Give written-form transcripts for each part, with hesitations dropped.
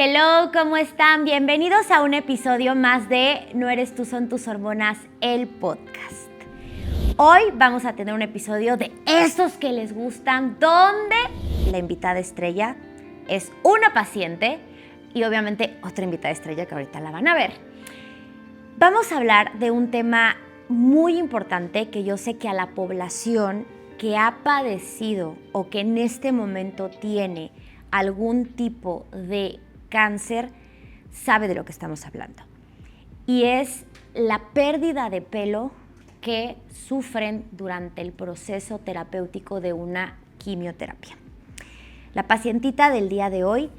Hello, ¿cómo están? Bienvenidos a un episodio más de No eres tú, son tus hormonas, el podcast. Hoy vamos a tener un episodio de esos que les gustan, donde la invitada estrella es una paciente y obviamente otra invitada estrella que ahorita la van a ver. Vamos a hablar de un tema muy importante que yo sé que a la población que ha padecido o que en este momento tiene algún tipo de cáncer sabe de lo que estamos hablando. Y es la pérdida de pelo que sufren durante el proceso terapéutico de una quimioterapia. La pacientita del día de hoy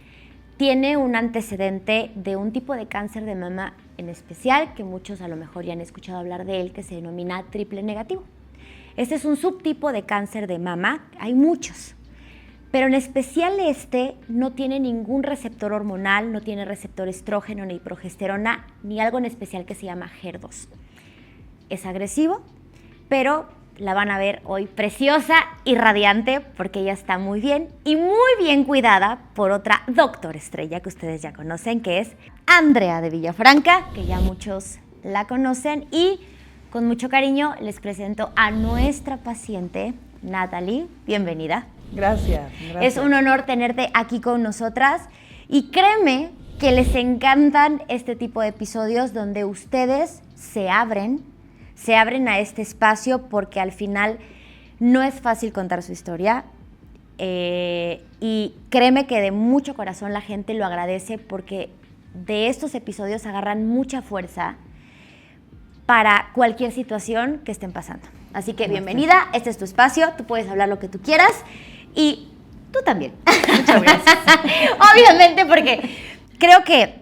tiene un antecedente de un tipo de cáncer de mama en especial, que muchos a lo mejor ya han escuchado hablar de él, que se denomina triple negativo. Este es un subtipo de cáncer de mama, hay muchos, pero en especial este no tiene ningún receptor hormonal, no tiene receptor estrógeno ni progesterona, ni algo en especial que se llama HER2. Es agresivo, pero la van a ver hoy preciosa y radiante porque ella está muy bien y muy bien cuidada por otra doctora estrella que ustedes ya conocen, que es Andrea de Villafranca, que ya muchos la conocen, y con mucho cariño les presento a nuestra paciente, Natalie. Bienvenida. Gracias. Es un honor tenerte aquí con nosotras y créeme que les encantan este tipo de episodios donde ustedes se abren a este espacio porque al final no es fácil contar su historia y créeme que de mucho corazón la gente lo agradece porque de estos episodios agarran mucha fuerza para cualquier situación que estén pasando. Así que bienvenida, este es tu espacio, tú puedes hablar lo que tú quieras y tú también. Muchas gracias. Obviamente, porque creo que,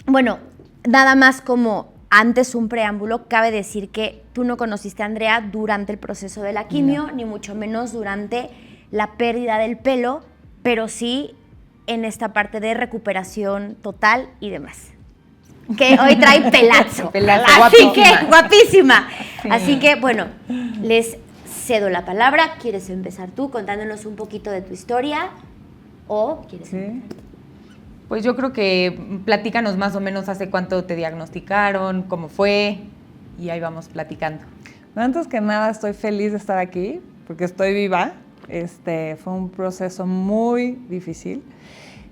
bueno, nada más como antes un preámbulo, cabe decir que tú no conociste a Andrea durante el proceso de la quimio, no, ni mucho menos durante la pérdida del pelo, pero sí en esta parte de recuperación total y demás. Que hoy trae pelazo. Así que, guapísima. Sí. Así que, bueno, les cedo la palabra. ¿Quieres empezar tú contándonos un poquito de tu historia? ¿O quieres empezar? Pues yo creo que platícanos más o menos hace cuánto te diagnosticaron, cómo fue, y ahí vamos platicando. Bueno, antes que nada estoy feliz de estar aquí, porque estoy viva. Fue un proceso muy difícil.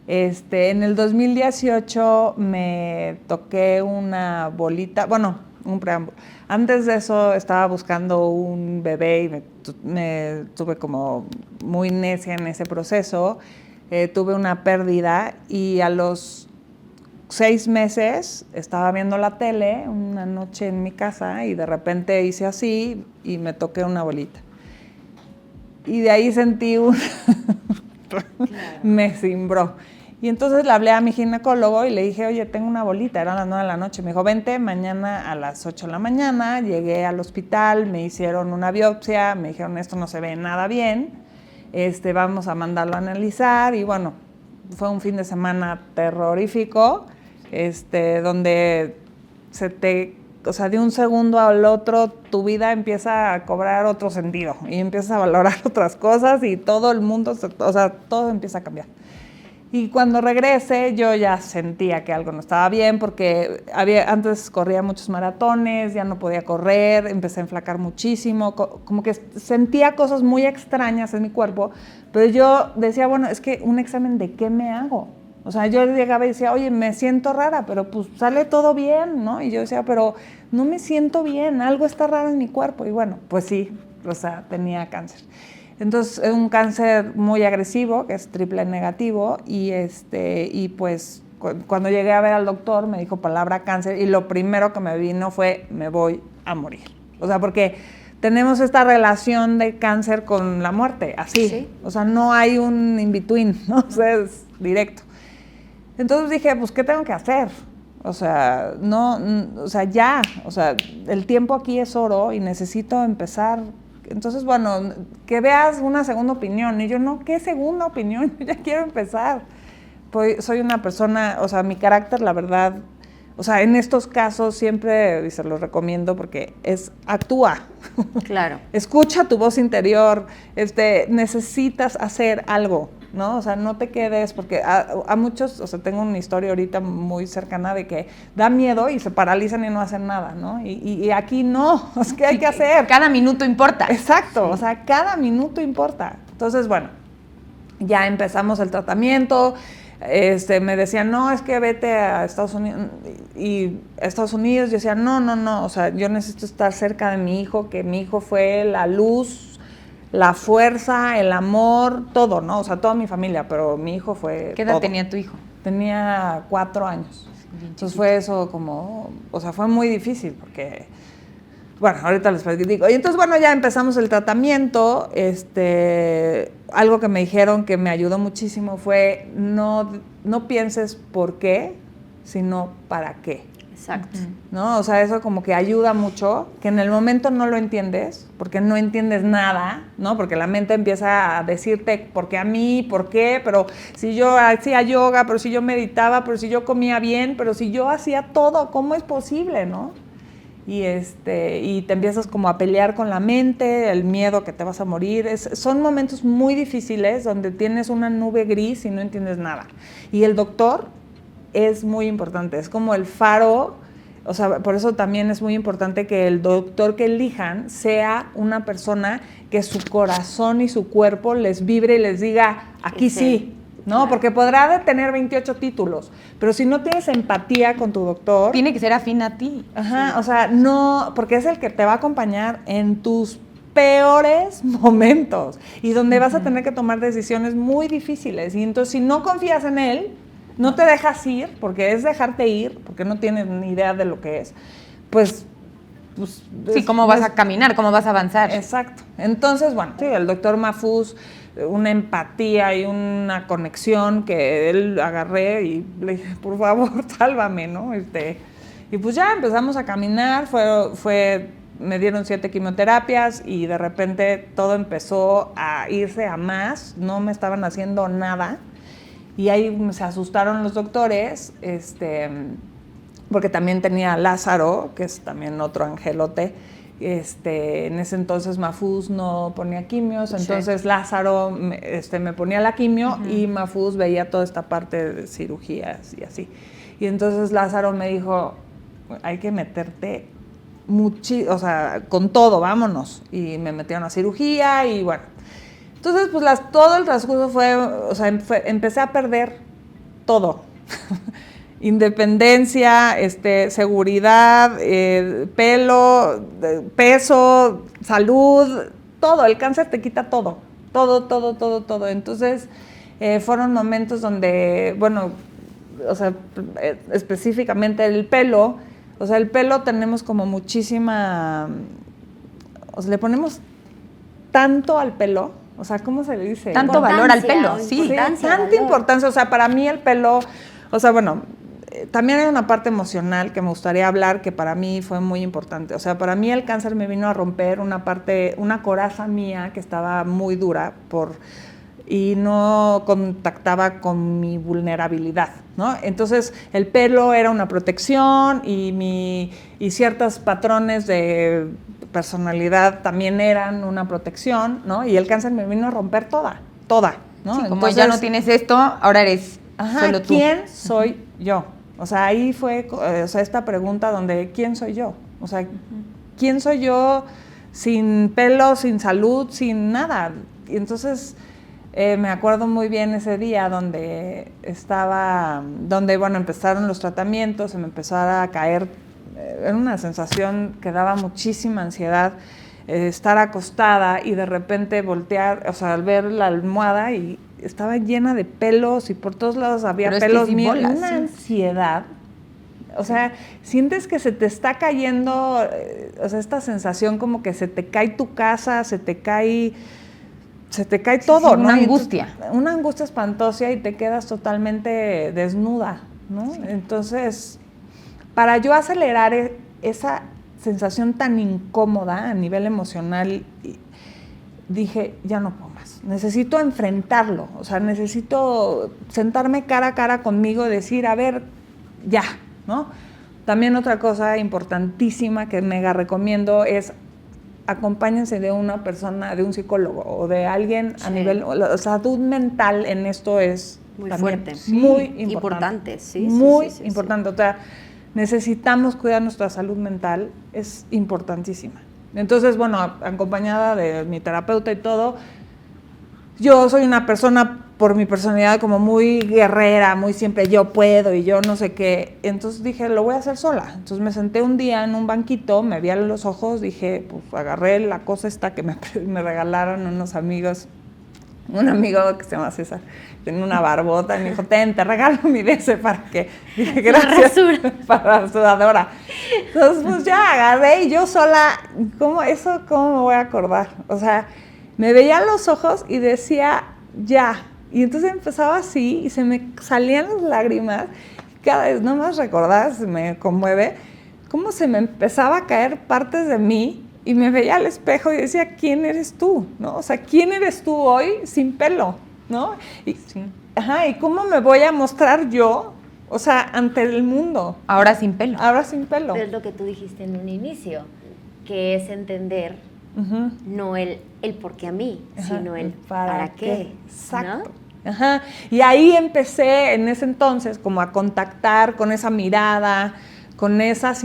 En el 2018 me toqué una bolita, bueno, un preámbulo. Antes de eso estaba buscando un bebé y me tuve como muy necia en ese proceso. Tuve una pérdida y a los 6 meses estaba viendo la tele una noche en mi casa y de repente hice así y me toqué una bolita. Y de ahí sentí me cimbró. Y entonces le hablé a mi ginecólogo y le dije, oye, tengo una bolita, eran las 9 de la noche. Me dijo, vente mañana a las 8 de la mañana. Llegué al hospital, me hicieron una biopsia, me dijeron, esto no se ve nada bien, vamos a mandarlo a analizar. Y bueno, fue un fin de semana terrorífico, donde de un segundo al otro tu vida empieza a cobrar otro sentido y empiezas a valorar otras cosas y todo el mundo, todo empieza a cambiar. Y cuando regresé yo ya sentía que algo no estaba bien porque antes corría muchos maratones, ya no podía correr, empecé a enflacar muchísimo, como que sentía cosas muy extrañas en mi cuerpo, pero yo decía, bueno, es que un examen de qué me hago. O sea, yo llegaba y decía, oye, me siento rara, pero pues sale todo bien, ¿no? Y yo decía, pero no me siento bien, algo está raro en mi cuerpo. Y bueno, pues sí, tenía cáncer. Entonces, es un cáncer muy agresivo, que es triple negativo, y pues cuando llegué a ver al doctor me dijo palabra cáncer, y lo primero que me vino fue, me voy a morir. O sea, porque tenemos esta relación de cáncer con la muerte, así. ¿Sí? O sea, no hay un in-between, ¿no? O sea, es directo. Entonces dije, pues, ¿qué tengo que hacer? O sea, el tiempo aquí es oro y necesito empezar. Entonces, bueno, que veas una segunda opinión. Y yo, no, ¿qué segunda opinión? Yo ya quiero empezar. Pues soy una persona, o sea, mi carácter, la verdad, o sea, en estos casos siempre, y se los recomiendo porque actúa. Claro. Escucha tu voz interior, necesitas hacer algo. ¿no? O sea, no te quedes, porque a muchos, o sea, tengo una historia ahorita muy cercana de que da miedo y se paralizan y no hacen nada, ¿no? Y aquí no, es que hay que hacer. Cada minuto importa. Exacto, o sea, cada minuto importa. Entonces, bueno, ya empezamos el tratamiento. Me decían, no, es que vete a Estados Unidos. Y Estados Unidos, yo decía, no, o sea, yo necesito estar cerca de mi hijo, que mi hijo fue la luz, la fuerza, el amor, todo, ¿no? O sea, toda mi familia, pero mi hijo fue ¿Qué edad todo. tenía tu hijo? Tenía 4 años. Entonces fue eso como, o sea, fue muy difícil porque, bueno, ahorita les digo. Y entonces, bueno, ya empezamos el tratamiento. Algo que me dijeron que me ayudó muchísimo fue no pienses por qué, sino para qué. Exacto. ¿No? O sea, eso como que ayuda mucho, que en el momento no lo entiendes, porque no entiendes nada, ¿no? Porque la mente empieza a decirte, ¿por qué a mí? ¿Por qué? Pero si yo hacía yoga, pero si yo meditaba, pero si yo comía bien, pero si yo hacía todo, ¿cómo es posible, no? Y te empiezas como a pelear con la mente, el miedo que te vas a morir. Son momentos muy difíciles donde tienes una nube gris y no entiendes nada. Y el doctor es muy importante, es como el faro. O sea, por eso también es muy importante que el doctor que elijan sea una persona que su corazón y su cuerpo les vibre y les diga, aquí sí. ¿No? Claro. Porque podrá de tener 28 títulos, pero si no tienes empatía con tu doctor... Tiene que ser afín a ti. Ajá, sí. O sea, no, porque es el que te va a acompañar en tus peores momentos y donde vas a tener que tomar decisiones muy difíciles. Y entonces, si no confías en él, no te dejas ir, porque es dejarte ir, porque no tienes ni idea de lo que es, pues sí, cómo vas a caminar, cómo vas a avanzar. Exacto. Entonces, bueno, sí, el doctor Mahfouz, una empatía y una conexión que él agarré y le dije, por favor, sálvame, ¿no? Y pues ya empezamos a caminar, me dieron 7 quimioterapias y de repente todo empezó a irse a más, no me estaban haciendo nada y ahí se asustaron los doctores, porque también tenía Lázaro, que es también otro angelote. En ese entonces Mahfouz no ponía quimios, entonces sí. Lázaro me ponía la quimio y Mahfouz veía toda esta parte de cirugías y así. Y entonces Lázaro me dijo, hay que meterte o sea, con todo, vámonos. Y me metieron a cirugía y bueno. Entonces, pues todo el transcurso empecé a perder todo. Independencia, seguridad, pelo, peso, salud, todo. El cáncer te quita todo. Entonces, fueron momentos donde, bueno, o sea, específicamente el pelo, o sea, el pelo tenemos como muchísima, o sea, le ponemos tanto al pelo, o sea, ¿cómo se le dice? Tanto valor al pelo, sí. Tanta importancia, o sea, para mí el pelo, o sea, bueno, también hay una parte emocional que me gustaría hablar que para mí fue muy importante. O sea, para mí el cáncer me vino a romper una coraza mía que estaba muy dura y no contactaba con mi vulnerabilidad, ¿no? Entonces, el pelo era una protección y ciertos patrones de personalidad también eran una protección, ¿no? Y el cáncer me vino a romper toda, ¿no? Sí, como entonces, ya no tienes esto, ahora eres solo tú. ¿Quién soy yo? O sea, ahí fue esta pregunta donde ¿quién soy yo? O sea, ¿quién soy yo sin pelo, sin salud, sin nada? Y entonces me acuerdo muy bien ese día donde bueno, empezaron los tratamientos, se me empezó a caer, era una sensación que daba muchísima ansiedad, estar acostada y de repente voltear, o sea, al ver la almohada y estaba llena de pelos y por todos lados había pelos míos, una ansiedad. O sea, sientes que se te está cayendo, o sea, esta sensación como que se te cae tu casa, se te cae todo, sí, ¿no? Una angustia. Una angustia espantosa y te quedas totalmente desnuda, ¿no? Sí. Entonces, para yo acelerar esa sensación tan incómoda a nivel emocional, dije, ya no puedo más, necesito enfrentarlo, o sea, necesito sentarme cara a cara conmigo y decir, a ver, ya, ¿no? También otra cosa importantísima que mega recomiendo es acompáñense de una persona, de un psicólogo o de alguien a nivel, la salud mental en esto es muy también fuerte. muy importante. importante. Sí, muy sí, importante. O sea, necesitamos cuidar nuestra salud mental, es importantísima. Entonces, bueno, acompañada de mi terapeuta y todo, yo soy una persona por mi personalidad como muy guerrera, muy siempre yo puedo y yo no sé qué. Entonces dije, lo voy a hacer sola. Entonces me senté un día en un banquito, me vi a los ojos, dije, pues agarré la cosa esta que me regalaron unos amigos, un amigo que se llama César, tenía una barbota y me dijo, te regalo mi DS para que, dije, gracias, para la sudadora. Entonces pues ya agarré y yo sola, ¿cómo me voy a acordar? O sea, me veía a los ojos y decía, ya. Y entonces empezaba así y se me salían las lágrimas. Cada vez, no más recordar, se me conmueve, cómo se me empezaba a caer partes de mí y me veía al espejo y decía, ¿quién eres tú? ¿No? O sea, ¿quién eres tú hoy sin pelo? ¿No? Y, Sí. ¿y cómo me voy a mostrar yo? O sea, ante el mundo. Ahora sin pelo. Ahora sin pelo. Pero es lo que tú dijiste en un inicio, que es entender no el por qué a mí, sino el para qué. Exacto. ¿No? Ajá. Y ahí empecé en ese entonces como a contactar con esa mirada, con esas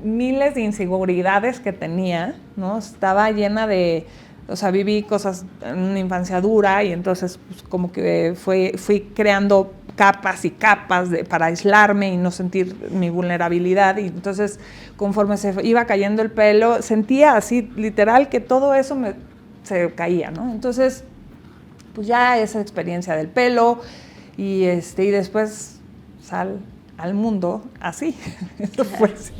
miles de inseguridades que tenía, ¿no? Estaba llena de, o sea, viví cosas en una infancia dura y entonces pues, como que fui creando capas y capas para aislarme y no sentir mi vulnerabilidad. Y entonces, conforme se iba cayendo el pelo, sentía así, literal, que todo eso se caía, ¿no? Entonces, pues ya esa experiencia del pelo y después sal al mundo así. Eso fue así.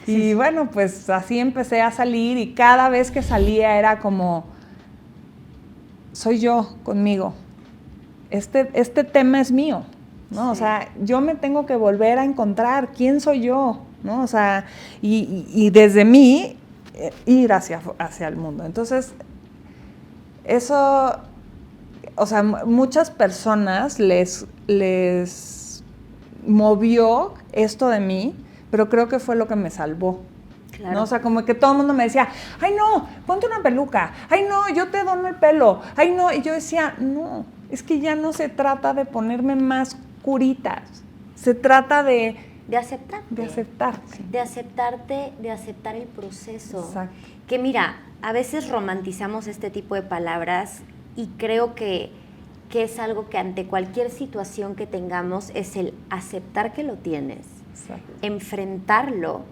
Y bueno, pues así empecé a salir y cada vez que salía era como, soy yo conmigo. Este tema es mío, ¿no? Sí. O sea, yo me tengo que volver a encontrar quién soy yo, ¿no? O sea, y desde mí ir hacia el mundo. Entonces, eso, o sea, muchas personas les movió esto de mí, pero creo que fue lo que me salvó. Claro. ¿No? O sea, como que todo el mundo me decía, ay no, ponte una peluca, ay no, yo te dono el pelo, ay no, y yo decía, no, es que ya no se trata de ponerme más curitas, se trata de aceptarte. De aceptarte. De aceptarte, de aceptar el proceso. Exacto. Que mira, a veces romantizamos este tipo de palabras y creo que es algo que ante cualquier situación que tengamos es el aceptar que lo tienes, exacto, enfrentarlo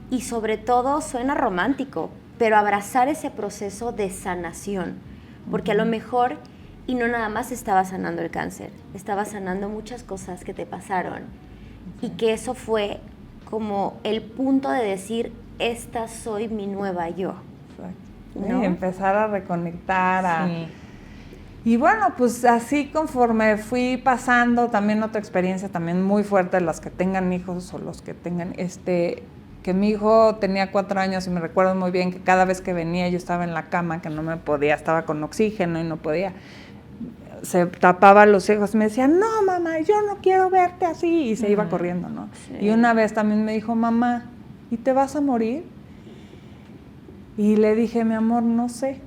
y sobre todo suena romántico, pero abrazar ese proceso de sanación, porque a lo mejor, y no nada más estaba sanando el cáncer, estaba sanando muchas cosas que te pasaron y que eso fue como el punto de decir, esta soy mi nueva yo. Exacto. ¿No? Y empezar a reconectar, sí. Y bueno, pues así conforme fui pasando, también otra experiencia también muy fuerte, las que tengan hijos o los que tengan, que mi hijo tenía 4 años y me recuerdo muy bien que cada vez que venía yo estaba en la cama, que no me podía, estaba con oxígeno y no podía, se tapaba los ojos y me decía, no mamá, yo no quiero verte así, y se iba corriendo, ¿no? Sí. Y una vez también me dijo, mamá, ¿y te vas a morir? Y le dije, mi amor, no sé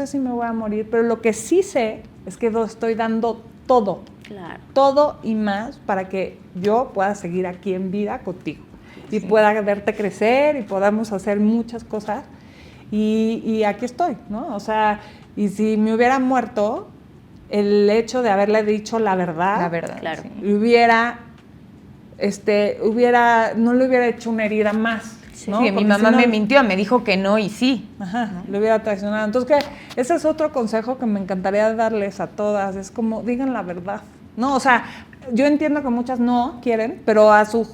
si me voy a morir, pero lo que sí sé es que estoy dando todo, claro, todo y más para que yo pueda seguir aquí en vida contigo y pueda verte crecer y podamos hacer muchas cosas y aquí estoy, ¿no? O sea, y si me hubiera muerto, el hecho de haberle dicho la verdad, claro, no le hubiera hecho una herida más. ¿No? Sí, mi mamá me mintió, me dijo que no y sí. Ajá, ¿no? Le hubiera traicionado. Entonces, ese es otro consejo que me encantaría darles a todas, es como, digan la verdad. No, o sea, yo entiendo que muchas no quieren, pero a su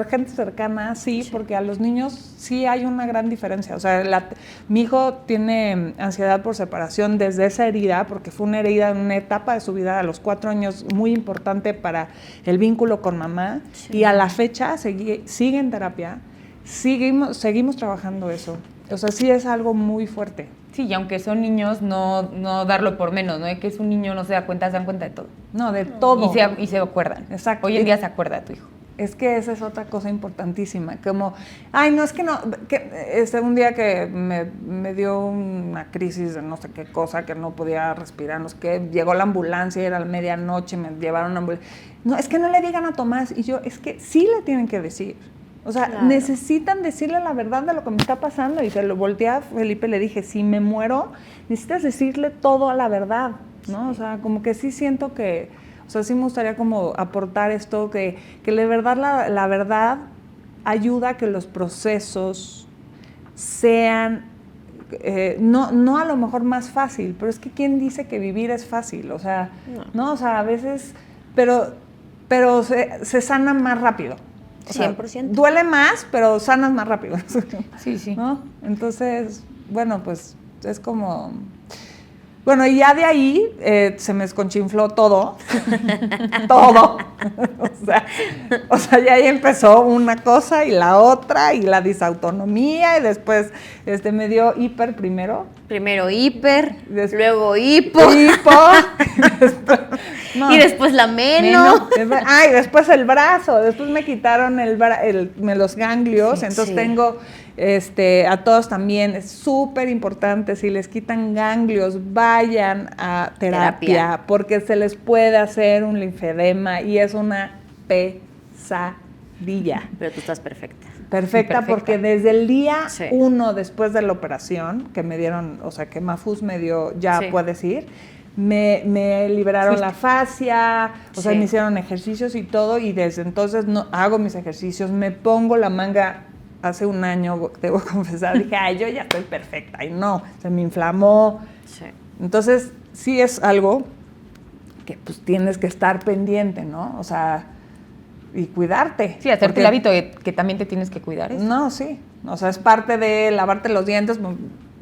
gente cercana sí, porque a los niños sí hay una gran diferencia. O sea, mi hijo tiene ansiedad por separación desde esa herida, porque fue una herida en una etapa de su vida a los 4 años muy importante para el vínculo con mamá, y a la fecha sigue en terapia. Seguimos trabajando eso. O sea, sí es algo muy fuerte. Sí, y aunque son niños, no darlo por menos, ¿no? Que es un niño no se da cuenta, se dan cuenta de todo. No, de todo. Y se acuerdan. Exacto. Hoy en día se acuerda tu hijo. Es que esa es otra cosa importantísima, como, ay, no, es que no, que un día que me dio una crisis de no sé qué cosa, que no podía respirar, no sé qué, llegó la ambulancia, era la medianoche, me llevaron a una ambulancia. No, es que no le digan a Tomás, y yo, es que sí le tienen que decir. O sea, Claro. necesitan decirle la verdad de lo que me está pasando, y se lo volteé a Felipe y le dije, si me muero, necesitas decirle todo a la verdad, ¿no? Sí. O sea, como que sí siento que... O sea, sí me gustaría como aportar esto, que de verdad la verdad ayuda a que los procesos sean, no a lo mejor más fácil, pero es que ¿quién dice que vivir es fácil? O sea, no, o sea, a veces, pero se sana más rápido. O sea, 100%. Duele más, pero sanas más rápido. Sí, sí. ¿No? Entonces, bueno, pues es como... Bueno, y ya de ahí se me desconchinfló todo, todo. O sea, ya ahí empezó una cosa y la otra, y la disautonomía, y después me dio hiper primero. Primero hiper, luego hipo. Y después la meno. Y después el brazo, después me quitaron los ganglios, sí, entonces sí. Tengo... a todos también es súper importante, si les quitan ganglios, vayan a terapia, porque se les puede hacer un linfedema y es una pesadilla. Pero tú estás perfecta. Perfecta, porque desde el día 1 después de la operación, que me dieron, o sea, que Mafus me dio, ya puedes ir, me liberaron la fascia, o sea, me hicieron ejercicios y todo, y desde entonces hago mis ejercicios, me pongo la manga. Hace un año, debo confesar, dije, ay, yo ya estoy perfecta. Y no, se me inflamó. Sí. Entonces, sí es algo que pues tienes que estar pendiente, ¿no? O sea, y cuidarte. Sí, hacerte el hábito que también te tienes que cuidar. ¿Eso? No, sí. O sea, es parte de lavarte los dientes.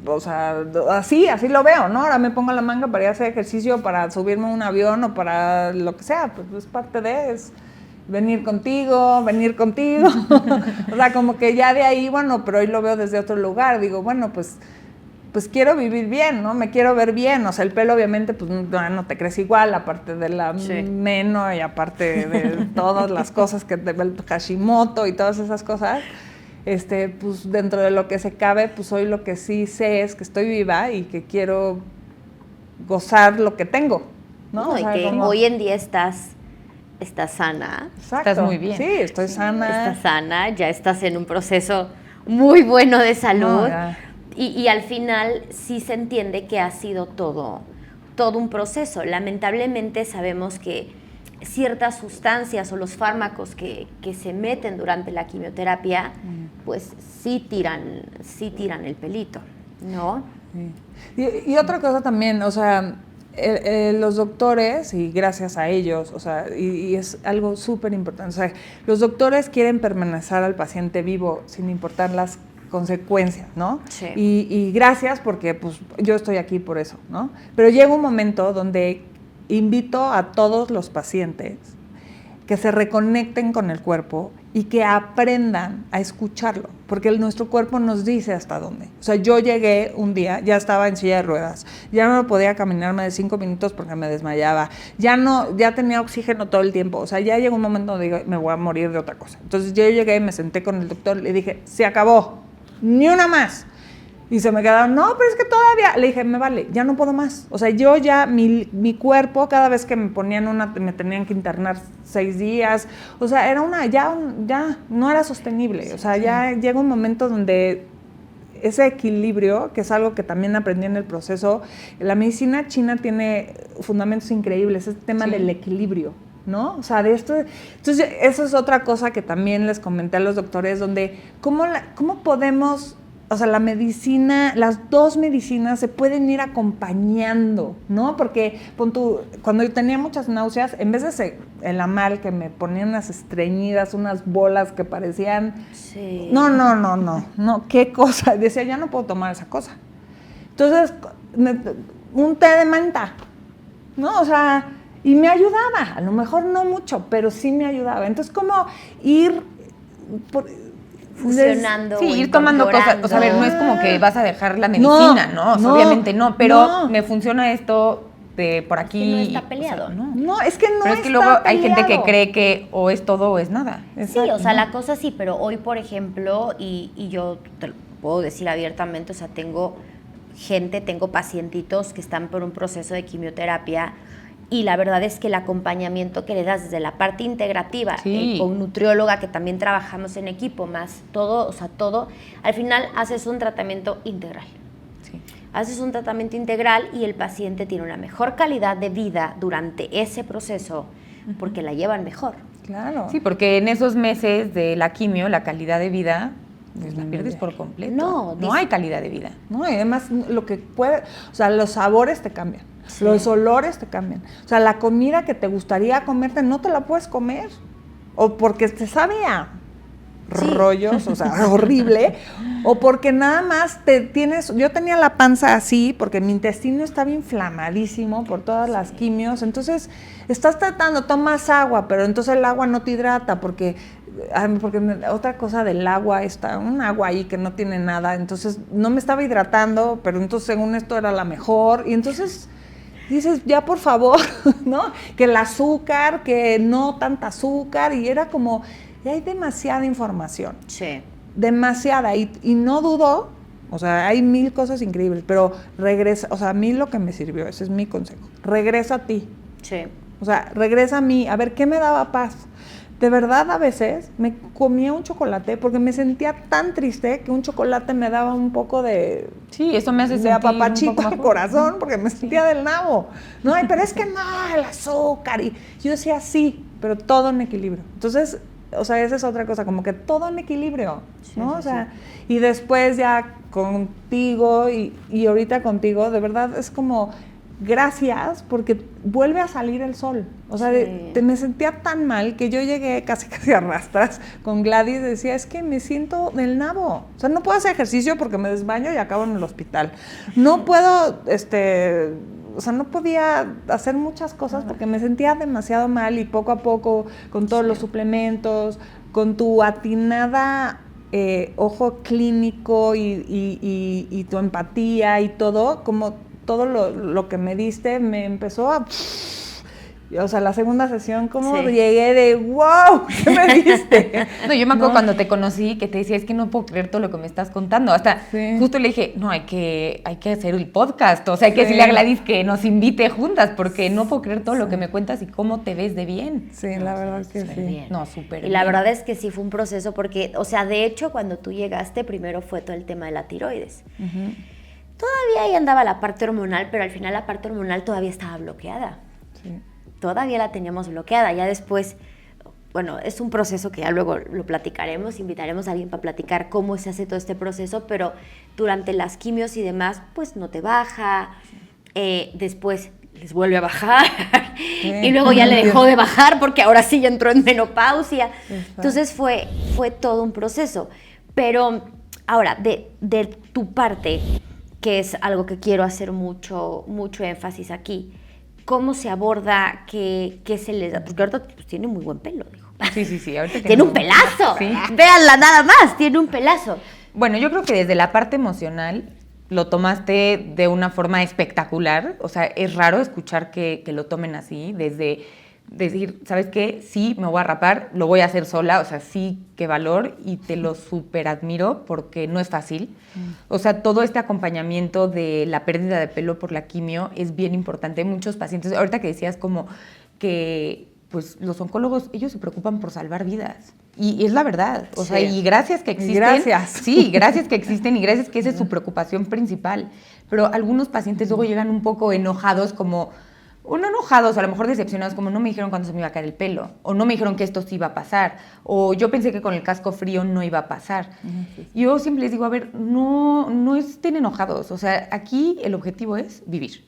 O sea, así lo veo, ¿no? Ahora me pongo la manga para ir a hacer ejercicio, para subirme a un avión o para lo que sea. Pues es parte de venir contigo. O sea, como que ya de ahí, bueno, pero hoy lo veo desde otro lugar. Digo, bueno, pues quiero vivir bien, ¿no? Me quiero ver bien. O sea, el pelo obviamente pues no te crece igual, aparte de la meno y aparte de todas las cosas que te ve el Hashimoto y todas esas cosas. Pues dentro de lo que se cabe, pues hoy lo que sí sé es que estoy viva y que quiero gozar lo que tengo, ¿no? O sea, y que hoy en día estás sana. Exacto. Estás muy bien. Sí, estoy sana. Estás sana, ya estás en un proceso muy bueno de salud. Y al final sí se entiende que ha sido todo un proceso. Lamentablemente sabemos que ciertas sustancias o los fármacos que se meten durante la quimioterapia, pues sí tiran el pelito, ¿no? Sí. Y otra cosa también, o sea... los doctores, y gracias a ellos, o sea, y es algo súper importante, o sea, los doctores quieren permanecer al paciente vivo sin importar las consecuencias, ¿no? Sí. Y gracias porque pues yo estoy aquí por eso, ¿no? Pero llega un momento donde invito a todos los pacientes que se reconecten con el cuerpo y que aprendan a escucharlo, porque nuestro cuerpo nos dice hasta dónde. O sea, yo llegué un día, ya estaba en silla de ruedas, ya no podía caminar más de 5 minutos porque me desmayaba, ya tenía oxígeno todo el tiempo, o sea, ya llegó un momento donde digo, me voy a morir de otra cosa. Entonces yo llegué, me senté con el doctor, le dije, se acabó, ni una más. Y se me quedaron, no, pero es que todavía... Le dije, me vale, ya no puedo más. O sea, yo ya, mi cuerpo, cada vez que me ponían me tenían que internar 6 días. O sea, era ya no era sostenible. O sea, ya llega un momento donde ese equilibrio, que es algo que también aprendí en el proceso, la medicina china tiene fundamentos increíbles, este tema del equilibrio, ¿no? O sea, de esto... Entonces, eso es otra cosa que también les comenté a los doctores, donde cómo podemos... O sea, la medicina, las dos medicinas se pueden ir acompañando, ¿no? Porque cuando yo tenía muchas náuseas, en vez de el amal que me ponían unas estreñidas, unas bolas que parecían... Sí. No, qué cosa. Decía, ya no puedo tomar esa cosa. Entonces, un té de menta, ¿no? O sea, y me ayudaba. A lo mejor no mucho, pero sí me ayudaba. Entonces, como ir... fusionando. Sí, ir tomando cosas. O sea, a ver, no es como que vas a dejar la medicina, ¿no? O sea, obviamente no, pero me funciona esto, por aquí. Es que no está peleado. O sea, no. No, es que no Pero es que está luego hay gente que peleado. cree que o es todo o es nada. Sí, o sea, la cosa sí, pero hoy, por ejemplo, y yo te lo puedo decir abiertamente, o sea, tengo pacientitos que están por un proceso de quimioterapia y la verdad es que el acompañamiento que le das desde la parte integrativa, Sí. con nutrióloga, que también trabajamos en equipo, más todo, o sea, todo, al final haces un tratamiento integral. Sí. Haces un tratamiento integral y el paciente tiene una mejor calidad de vida durante ese proceso porque la llevan mejor. Claro. Sí, porque en esos meses de la quimio, la calidad de vida, pues la pierdes por completo. No hay calidad de vida. No, y además lo que puede, o sea, los sabores te cambian, Sí. los olores te cambian. O sea, la comida que te gustaría comerte no te la puedes comer. O porque te sabía Sí. rollos, o sea, horrible. O porque nada más yo tenía la panza así porque mi intestino estaba inflamadísimo por todas las quimios. Entonces, estás tomas agua, pero entonces el agua no te hidrata porque otra cosa del agua, un agua ahí que no tiene nada, entonces no me estaba hidratando, pero entonces según esto era la mejor, y entonces dices, ya por favor, ¿no? Que el azúcar, que no tanta azúcar, y era como, ya hay demasiada información, Sí. demasiada, y no dudo, o sea, hay 1000 cosas increíbles, pero regresa, o sea, a mí lo que me sirvió, ese es mi consejo, regresa a ti, Sí. o sea, regresa a mí, a ver qué me daba paz. De verdad, a veces me comía un chocolate porque me sentía tan triste que un chocolate me daba un poco de... Sí, eso me hace de sentir apapachito un poco al mejor. corazón porque me sentía del nabo. No, pero es que no, el azúcar. Y yo decía, sí, pero todo en equilibrio. Entonces, o sea, esa es otra cosa, como que todo en equilibrio, ¿no? Sí, O sea, y después ya contigo y ahorita contigo, de verdad es como... Gracias, porque vuelve a salir el sol. O sea, Sí. me sentía tan mal que yo llegué casi a rastras con Gladys. Decía, es que me siento del nabo. O sea, no puedo hacer ejercicio porque me desmayo y acabo en el hospital. No puedo, o sea, no podía hacer muchas cosas porque me sentía demasiado mal y poco a poco, con todos los suplementos, con tu atinada ojo clínico y tu empatía y todo, como todo lo que me diste me empezó a... O sea, la segunda sesión, como Sí. llegué de wow, ¿qué me diste? No, yo me acuerdo cuando te conocí que te decía, es que no puedo creer todo lo que me estás contando. Hasta Sí. justo le dije, no, hay que hacer el podcast. O sea, hay que Sí. decirle a Gladys que nos invite juntas porque no puedo creer todo lo que me cuentas y cómo te ves de bien. Sí, la verdad que Súper sí. bien. No, súper Y la bien. verdad es que sí fue un proceso porque, o sea, de hecho, cuando tú llegaste, primero fue todo el tema de la tiroides. Todavía ahí andaba la parte hormonal, pero al final la parte hormonal todavía estaba bloqueada. Sí. Todavía la teníamos bloqueada. Ya después, bueno, es un proceso que ya luego lo platicaremos, invitaremos a alguien para platicar cómo se hace todo este proceso, pero durante las quimios y demás, pues no te baja, después les vuelve a bajar y luego ya le dejó de bajar porque ahora sí ya entró en menopausia. Exacto. Entonces fue todo un proceso. Pero ahora, de tu parte, que es algo que quiero hacer mucho énfasis aquí, ¿cómo se aborda? ¿Qué se les da? Porque ahorita pues, tiene muy buen pelo, dijo. Sí, ahorita Tiene un pelazo. Sí. Véanla nada más, tiene un pelazo. Bueno, yo creo que desde la parte emocional lo tomaste de una forma espectacular. O sea, es raro escuchar que lo tomen así, desde decir, ¿sabes qué? Sí, me voy a rapar, lo voy a hacer sola, o sea, sí, qué valor, y te lo súper admiro porque no es fácil. O sea, todo este acompañamiento de la pérdida de pelo por la quimio es bien importante. Muchos pacientes, ahorita que decías como que pues los oncólogos, ellos se preocupan por salvar vidas. Y es la verdad. O sea, y gracias que existen. Gracias. Sí, gracias que existen y gracias que esa es su preocupación principal. Pero algunos pacientes luego llegan un poco enojados como... O no enojados, a lo mejor decepcionados, como no me dijeron cuándo se me iba a caer el pelo, o no me dijeron que esto sí iba a pasar, o yo pensé que con el casco frío no iba a pasar. Yo siempre les digo, a ver, no estén enojados, o sea, aquí el objetivo es vivir.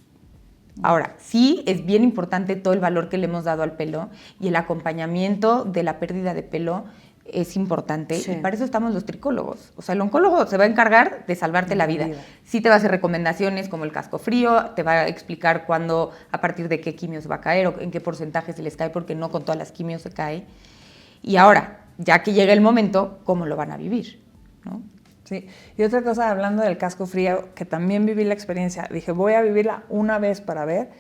Ahora, sí es bien importante todo el valor que le hemos dado al pelo y el acompañamiento de la pérdida de pelo es importante, Sí. y para eso estamos los tricólogos. O sea, el oncólogo se va a encargar de salvarte la vida. Sí te va a hacer recomendaciones como el casco frío, te va a explicar cuándo, a partir de qué quimio se va a caer o en qué porcentaje se les cae, porque no con todas las quimios se cae. Y ahora, ya que llega el momento, ¿cómo lo van a vivir? ¿No? Sí, y otra cosa, hablando del casco frío, que también viví la experiencia, dije, voy a vivirla una vez para ver,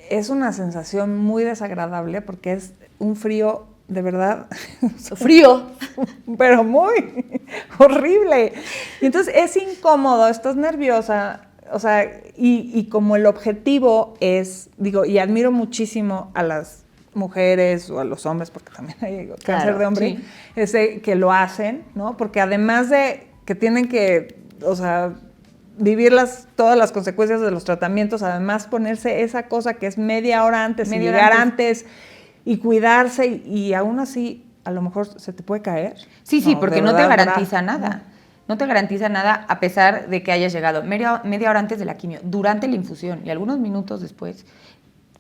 es una sensación muy desagradable porque es un frío de verdad. Frío. Pero muy horrible. Y entonces es incómodo, estás nerviosa, o sea, y como el objetivo es, digo, y admiro muchísimo a las mujeres o a los hombres, porque también hay cáncer de hombre, que lo hacen, ¿no? Porque además de que tienen que, o sea, vivir todas las consecuencias de los tratamientos, además ponerse esa cosa que es media hora antes, y llegar antes y cuidarse, y aún así a lo mejor se te puede caer. Sí, porque no te garantiza nada. No te garantiza nada a pesar de que hayas llegado media hora antes de la quimio, durante la infusión y algunos minutos después,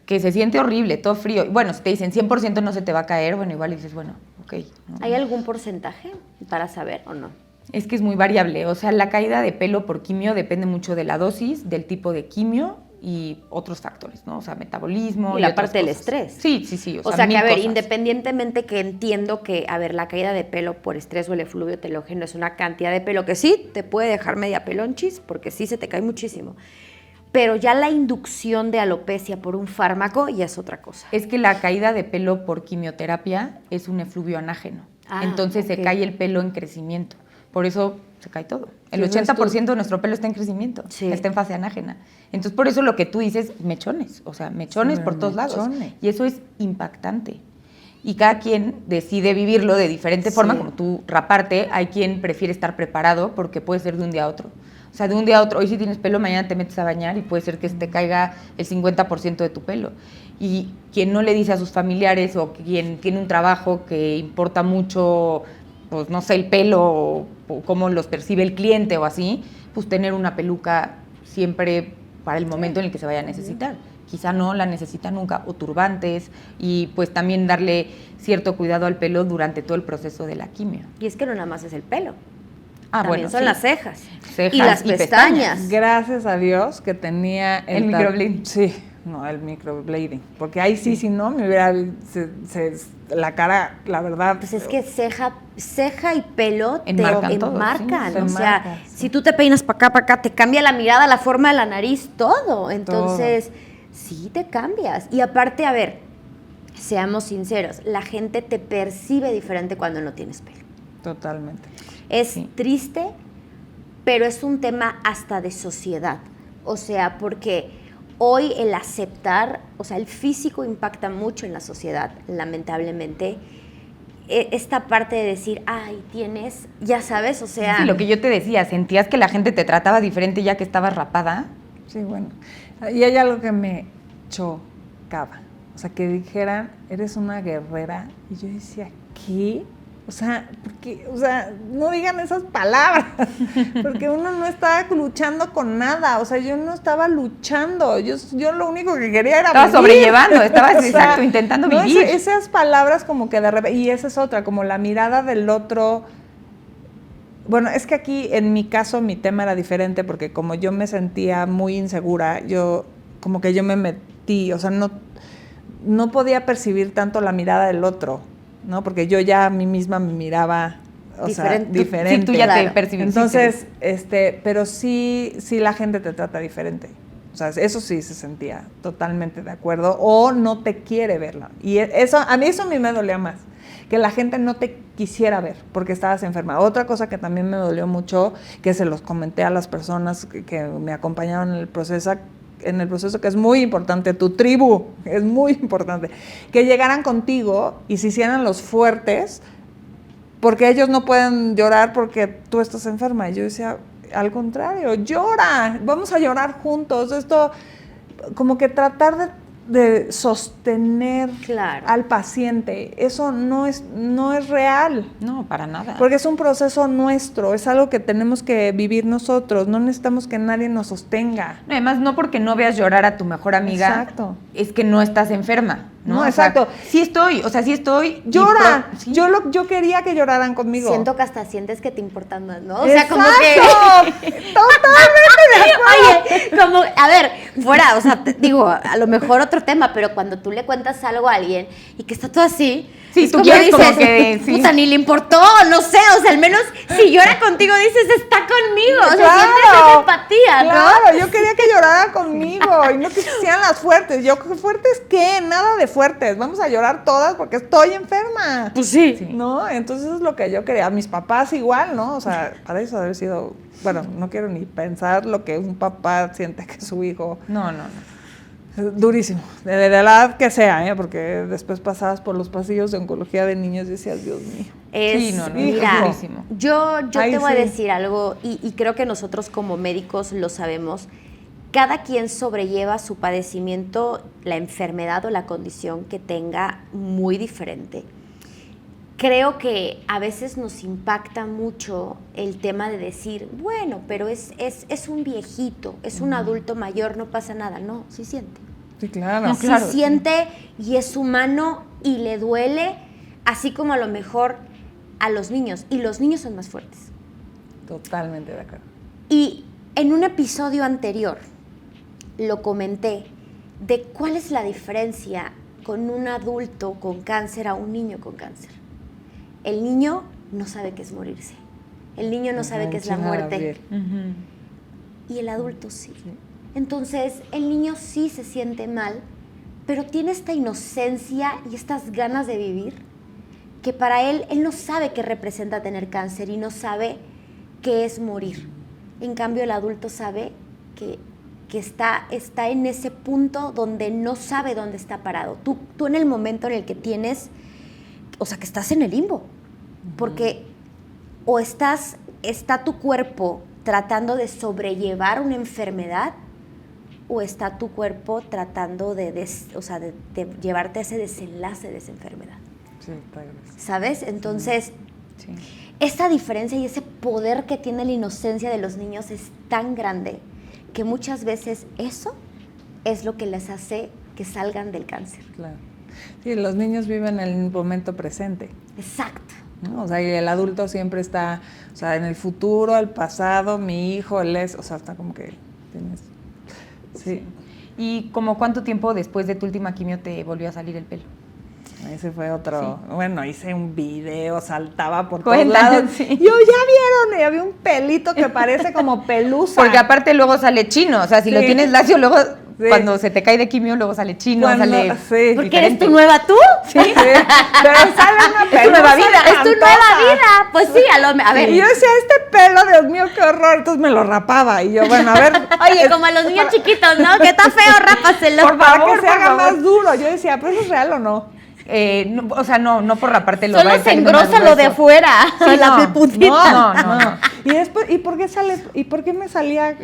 que se siente horrible, todo frío. Bueno, si te dicen 100% no se te va a caer, bueno, igual dices, bueno, ok. ¿No? ¿Hay algún porcentaje para saber o no? Es que es muy variable, o sea, la caída de pelo por quimio depende mucho de la dosis, del tipo de quimio y otros factores, ¿no? O sea, metabolismo. Y la parte del estrés. Sí. O sea que, a ver, independientemente que entiendo que, a ver, la caída de pelo por estrés o el efluvio telógeno es una cantidad de pelo que sí te puede dejar media pelonchis, porque sí se te cae muchísimo. Pero ya la inducción de alopecia por un fármaco ya es otra cosa. Es que la caída de pelo por quimioterapia es un efluvio anágeno. Entonces se cae el pelo en crecimiento. Por eso se cae todo. El 80% de nuestro pelo está en crecimiento, está en fase anágena. Entonces, por eso lo que tú dices, mechones, o sea, mechones por todos lados. Y eso es impactante. Y cada quien decide vivirlo de diferente forma, como tú raparte. Hay quien prefiere estar preparado porque puede ser de un día a otro. O sea, de un día a otro, hoy si tienes pelo, mañana te metes a bañar y puede ser que se te caiga el 50% de tu pelo. Y quien no le dice a sus familiares o quien tiene un trabajo que importa mucho, pues no sé, el pelo o cómo los percibe el cliente o así, pues tener una peluca siempre para el momento en el que se vaya a necesitar. Quizá no la necesita nunca, o turbantes, y pues también darle cierto cuidado al pelo durante todo el proceso de la quimio. Y es que no nada más es el pelo. También son las cejas y las pestañas. Gracias a Dios que tenía el microblading. Sí, no, el microblading. Porque ahí si no, me hubiera... la cara, la verdad... Pues es que ceja y pelo enmarcan te todo, enmarcan. Sí, o sea, si tú te peinas para acá, te cambia la mirada, la forma de la nariz, todo. Entonces, sí te cambias. Y aparte, a ver, seamos sinceros, la gente te percibe diferente cuando no tienes pelo. Totalmente. Es triste, pero es un tema hasta de sociedad. O sea, porque hoy el aceptar, o sea, el físico impacta mucho en la sociedad, lamentablemente. Esta parte de decir, ay, tienes, ya sabes, o sea... Sí, lo que yo te decía, ¿sentías que la gente te trataba diferente ya que estabas rapada? Sí, bueno. Y hay algo que me chocaba. O sea, que dijeran, eres una guerrera. Y yo decía, ¿qué? O sea, no digan esas palabras, porque uno no estaba luchando con nada, o sea, yo no estaba luchando, yo lo único que quería era estabas vivir. Sobrellevando, estabas exacto, intentando vivir. Esas palabras como que de repente, y esa es otra, como la mirada del otro. Bueno, es que aquí en mi caso mi tema era diferente, porque como yo me sentía muy insegura, yo me metí, o sea, no podía percibir tanto la mirada del otro, ¿no? Porque yo ya a mí misma me miraba, diferente. Sí, tú ya te percibiste. Entonces, pero sí la gente te trata diferente. O sea, eso sí se sentía totalmente de acuerdo. O no te quiere verla. Y a mí me dolía más. Que la gente no te quisiera ver porque estabas enferma. Otra cosa que también me dolió mucho, que se los comenté a las personas que me acompañaron en el proceso, que es muy importante, tu tribu, es muy importante, que llegaran contigo y se hicieran los fuertes, porque ellos no pueden llorar porque tú estás enferma. Y yo decía, al contrario, llora, vamos a llorar juntos. Esto, como que tratar de sostener al paciente, eso no es real. No, para nada. Porque es un proceso nuestro, es algo que tenemos que vivir nosotros, no necesitamos que nadie nos sostenga. No, además, no porque no veas llorar a tu mejor amiga, exacto, es que no estás enferma, ¿no? No, exacto. Sí estoy. Llora. Sí. Yo quería que lloraran conmigo. Siento que hasta sientes que te importan más, ¿no? O exacto, sea, como que... Totalmente de acuerdo. Oye, como, a ver, fuera, o sea, digo, a lo mejor otro tema, pero cuando tú le cuentas algo a alguien y que está todo así... Sí, tú quieres como que... Sí. Puta, ni le importó, no sé, o sea, al menos si llora contigo dices, está conmigo, o sea, claro, sientes esa empatía. quería, ¿no? Claro, yo quería que llorara conmigo y no que se hicieran las fuertes. Yo, ¿fuertes qué? Nada de fuertes. Vamos a llorar todas porque estoy enferma. Pues sí. ¿No? Entonces es lo que yo quería. Mis papás igual, ¿no? O sea, para eso haber sido... Bueno, no quiero ni pensar lo que un papá siente que su hijo... No. Durísimo, de la edad que sea, ¿eh? Porque después pasabas por los pasillos de oncología de niños y decías, Dios mío. Sí, Mira, durísimo. yo Ay, te voy a sí. decir algo y creo que nosotros como médicos lo sabemos. Cada quien sobrelleva su padecimiento, la enfermedad o la condición que tenga muy diferente. Creo que a veces nos impacta mucho el tema de decir, bueno, pero es un viejito, es un adulto mayor, no pasa nada. No, sí siente. Sí, claro. Sí siente y es humano y le duele, así como a lo mejor a los niños. Y los niños son más fuertes. Totalmente de acuerdo. Y en un episodio anterior lo comenté de cuál es la diferencia con un adulto con cáncer a un niño con cáncer. El niño no sabe qué es morirse. El niño no sabe qué es la muerte. Y el adulto sí. Entonces, el niño sí se siente mal, pero tiene esta inocencia y estas ganas de vivir que para él no sabe qué representa tener cáncer y no sabe qué es morir. En cambio, el adulto sabe que está en ese punto donde no sabe dónde está parado. Tú en el momento en el que tienes... O sea, que estás en el limbo, porque o está tu cuerpo tratando de sobrellevar una enfermedad o está tu cuerpo tratando de llevarte a ese desenlace de esa enfermedad. Sí, está grueso. ¿Sabes? Entonces, Sí. esta diferencia y ese poder que tiene la inocencia de los niños es tan grande que muchas veces eso es lo que les hace que salgan del cáncer. Claro. Sí, los niños viven el momento presente, Exacto. ¿no? O sea, y el adulto siempre está, o sea, en el futuro, el pasado, mi hijo, o sea, está como que tienes... Sí. ¿Y como cuánto tiempo después de tu última quimio te volvió a salir el pelo? Ese fue otro, bueno, hice un video, saltaba por Cuéntanos, todos lados. sí. Yo, ¿ya vieron? Y había un pelito que parece como pelusa. Porque aparte luego sale chino, o sea, si lo Sí. tienes lacio, luego Sí. cuando se te cae de quimio, luego sale chino, sale... Sí. Porque eres diferente. tu nueva tú. Sí, pero sale una pelusa. Es tu nueva vida, Es tu nueva vida. Pues sí, a ver. Y yo decía, este pelo, Dios mío, qué horror. Entonces me lo rapaba. Y yo, bueno, a ver. Oye, como a los niños chiquitos, ¿no? Que está feo, rápaselo. Para favor, que se por haga favor. más duro. Yo decía, ¿pero eso es real o no? No, o sea, no por raparte lo va a Solo se hacer más engrosa lo de grueso. afuera. Sí, la no, puntita. no. Y después, ¿y por qué me salía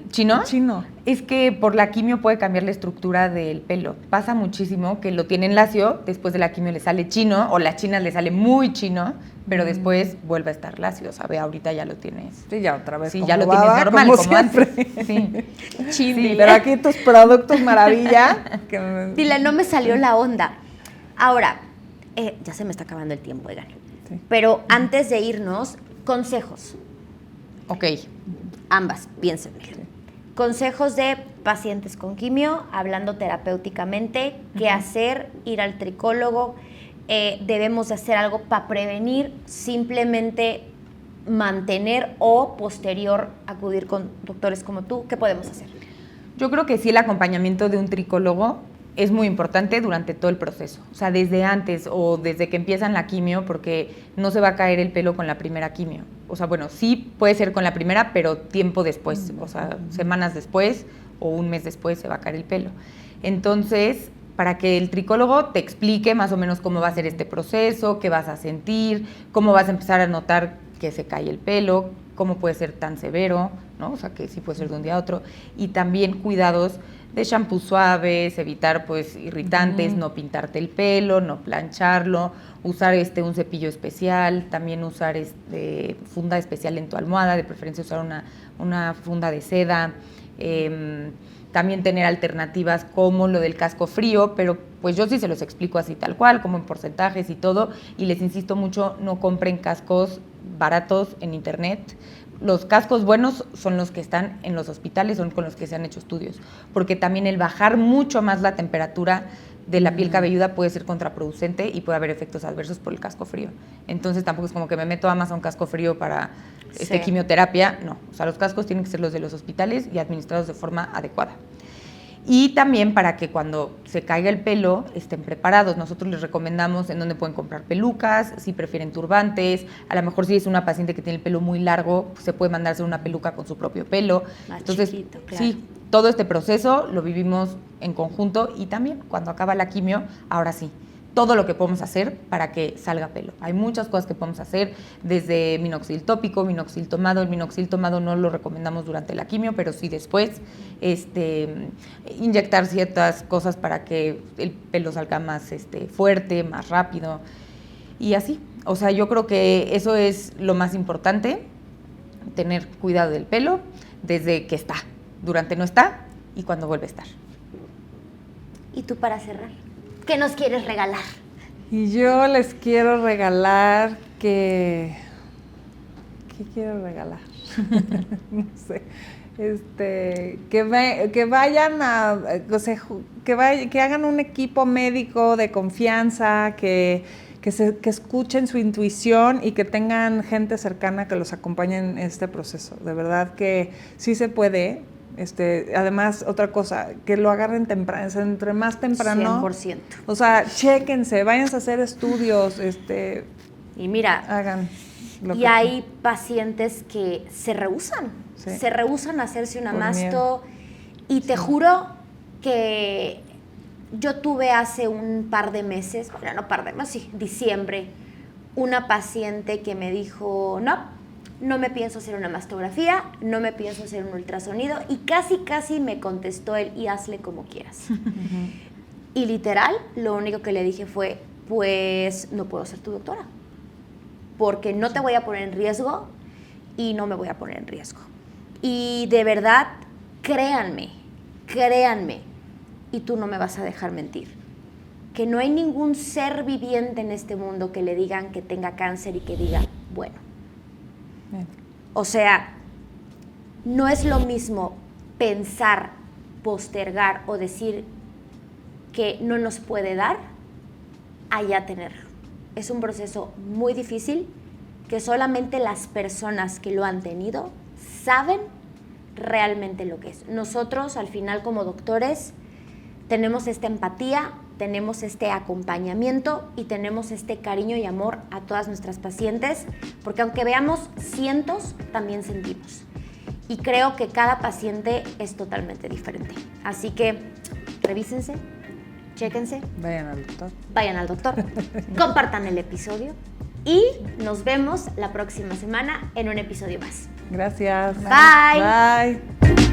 ¿Chino? chino? Es que por la quimio puede cambiar la estructura del pelo. Pasa muchísimo que lo tienen lacio, después de la quimio le sale chino, o las chinas le sale muy chino, pero después vuelve a estar lacio, ¿sabe? Ahorita ya lo tienes. Sí, ya otra vez. Sí, como ya lo tienes baba, normal, como siempre. antes. Sí. Sí, pero aquí tus productos maravilla. Dile, no me salió la onda. Ahora, ya se me está acabando el tiempo, oigan. Sí. Pero antes de irnos, consejos. Ok. Ambas, piensen bien. Consejos de pacientes con quimio, hablando terapéuticamente, qué hacer, ir al tricólogo, debemos de hacer algo para prevenir, simplemente mantener o posterior acudir con doctores como tú, ¿qué podemos hacer? Yo creo que sí, el acompañamiento de un tricólogo es muy importante durante todo el proceso. O sea, desde antes o desde que empiezan la quimio, porque no se va a caer el pelo con la primera quimio. O sea, bueno, sí puede ser con la primera, pero tiempo después, o sea, semanas después o un mes después se va a caer el pelo. Entonces, para que el tricólogo te explique más o menos cómo va a ser este proceso, qué vas a sentir, cómo vas a empezar a notar que se cae el pelo, cómo puede ser tan severo, ¿no? O sea, que sí puede ser de un día a otro. Y también cuidados de shampoos suaves, evitar pues irritantes, no pintarte el pelo, no plancharlo, usar un cepillo especial, también usar funda especial en tu almohada, de preferencia usar una funda de seda, también tener alternativas como lo del casco frío, pero pues yo sí se los explico así tal cual, como en porcentajes y todo, y les insisto mucho, no compren cascos baratos en internet. Los cascos buenos son los que están en los hospitales, son con los que se han hecho estudios, porque también el bajar mucho más la temperatura de la piel cabelluda puede ser contraproducente y puede haber efectos adversos por el casco frío. Entonces tampoco es como que me meto a Amazon casco frío para quimioterapia, no. O sea, los cascos tienen que ser los de los hospitales y administrados de forma adecuada. Y también para que cuando se caiga el pelo estén preparados. Nosotros les recomendamos en dónde pueden comprar pelucas, si prefieren turbantes. A lo mejor si es una paciente que tiene el pelo muy largo, pues se puede mandar hacer una peluca con su propio pelo. Más Entonces, chiquito, claro. sí, todo este proceso lo vivimos en conjunto y también cuando acaba la quimio, ahora sí, todo lo que podemos hacer para que salga pelo. Hay muchas cosas que podemos hacer, desde minoxidil tópico, minoxidil tomado. El minoxidil tomado no lo recomendamos durante la quimio, pero sí después. Inyectar ciertas cosas para que el pelo salga más fuerte, más rápido y así. O sea, yo creo que eso es lo más importante, tener cuidado del pelo desde que está, durante no está y cuando vuelve a estar. ¿Y tú para cerrar? ¿Qué nos quieres regalar? Y yo les quiero regalar ¿qué quiero regalar? No sé. Que vayan a, o sea, que hagan un equipo médico de confianza, que escuchen su intuición y que tengan gente cercana que los acompañe en este proceso. De verdad que sí se puede. Además, otra cosa, que lo agarren temprano, entre más temprano. 100%. O sea, chéquense, váyanse a hacer estudios, Y mira, hagan lo y que hay pacientes que se rehúsan, Sí. se rehúsan a hacerse una Por masto. miedo. Y te juro que yo tuve hace un par de meses, bueno, no par de meses, sí, diciembre, una paciente que me dijo, no me pienso hacer una mastografía, no me pienso hacer un ultrasonido, y casi me contestó él, y hazle como quieras. Y literal, lo único que le dije fue, pues no puedo ser tu doctora, porque no te voy a poner en riesgo y no me voy a poner en riesgo. Y de verdad, créanme, y tú no me vas a dejar mentir, que no hay ningún ser viviente en este mundo que le digan que tenga cáncer y que diga, bueno. O sea, no es lo mismo pensar, postergar o decir que no nos puede dar a ya tenerlo. Es un proceso muy difícil que solamente las personas que lo han tenido saben realmente lo que es. Nosotros, al final, como doctores, tenemos esta empatía, tenemos este acompañamiento y tenemos este cariño y amor a todas nuestras pacientes, porque aunque veamos cientos, también sentimos. Y creo que cada paciente es totalmente diferente. Así que revísense, chéquense. Vayan al doctor. Compartan el episodio y nos vemos la próxima semana en un episodio más. Gracias. Bye. Bye.